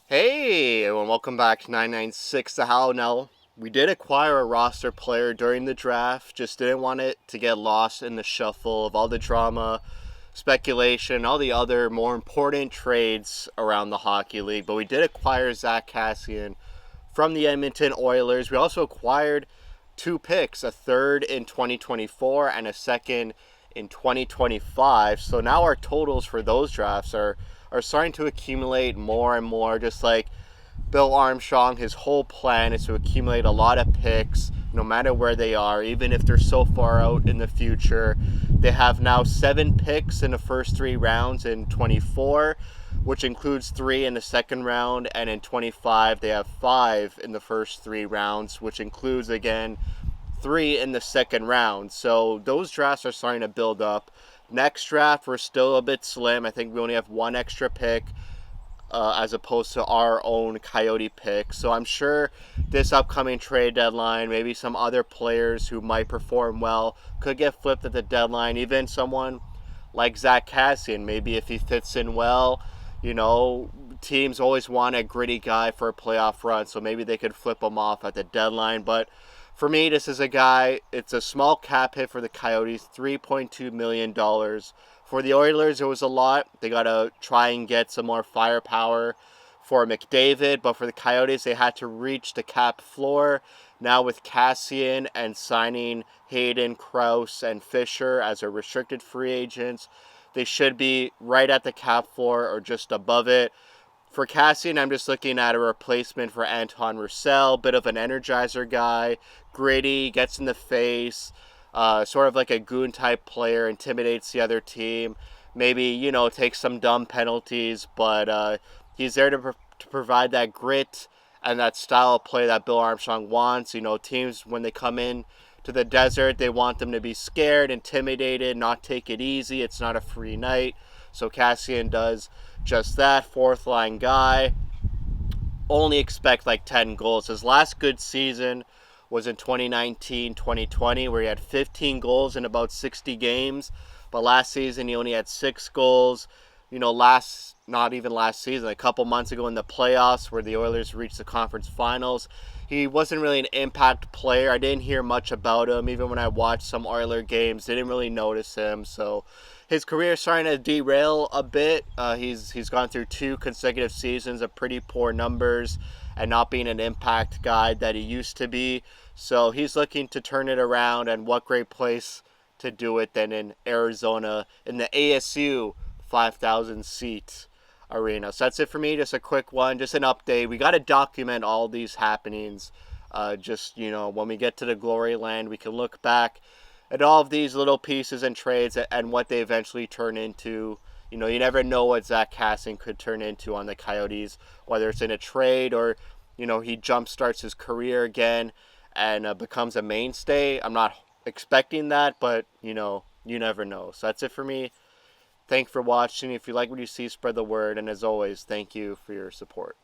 Hey, and welcome back to 996 The Howl. Now, we did acquire a roster player during the draft, just didn't want it to get lost in the shuffle of all the drama, speculation, all the other more important trades around the hockey league. But we did acquire Zack Kassian from the Edmonton Oilers. We also acquired two picks, a third in 2024 and a second in 2025. So now our totals for those drafts are starting to accumulate more and more, just like Bill Armstrong. His whole plan is to accumulate a lot of picks, no matter where they are, even if they're so far out in the future. They have now 7 picks in the first 3 rounds in 24, which includes 3 in the second round, and in 25 they have 5 in the first 3 rounds, which includes again 3 in the second round. So those drafts are starting to build up. Next draft, we're still a bit slim. I think we only have 1 extra pick as opposed to our own Coyote pick. So I'm sure this upcoming trade deadline, maybe some other players who might perform well could get flipped at the deadline. Even someone like Zack Kassian, maybe if he fits in well, teams always want a gritty guy for a playoff run. So maybe they could flip him off at the deadline. But for me, this is a guy, it's a small cap hit for the Coyotes, $3.2 million. For the Oilers, it was a lot. They got to try and get some more firepower for McDavid. But for the Coyotes, they had to reach the cap floor. Now with Kassian and signing Hayden, Krause, and Fisher as a restricted free agents, they should be right at the cap floor or just above it. For Kassian, I'm just looking at a replacement for Anton Roussel, bit of an energizer guy, gritty, gets in the face, sort of like a goon type player, intimidates the other team, maybe, takes some dumb penalties, but he's there to provide that grit and that style of play that Bill Armstrong wants. Teams, when they come in to the desert, they want them to be scared, intimidated, not take it easy. It's not a free night. So Kassian does just that. Fourth line guy. Only expect like 10 goals. His last good season was in 2019-2020, where he had 15 goals in about 60 games. But last season he only had 6 goals. Not even last season, a couple months ago in the playoffs where the Oilers reached the conference finals, he wasn't really an impact player. I didn't hear much about him. Even when I watched some Oiler games, didn't really notice him. So his career is starting to derail a bit. He's gone through 2 consecutive seasons of pretty poor numbers and not being an impact guy that he used to be. So he's looking to turn it around, and what great place to do it than in Arizona in the ASU 5,000 seat arena. So that's it for me. Just a quick one, just an update. We got to document all these happenings. When we get to the glory land, we can look back at all of these little pieces and trades and what they eventually turn into. You never know what Zack Kassian could turn into on the Coyotes, whether it's in a trade or, he jumpstarts his career again and becomes a mainstay. I'm not expecting that, but, you never know. So that's it for me. Thanks for watching. If you like what you see, spread the word. And as always, thank you for your support.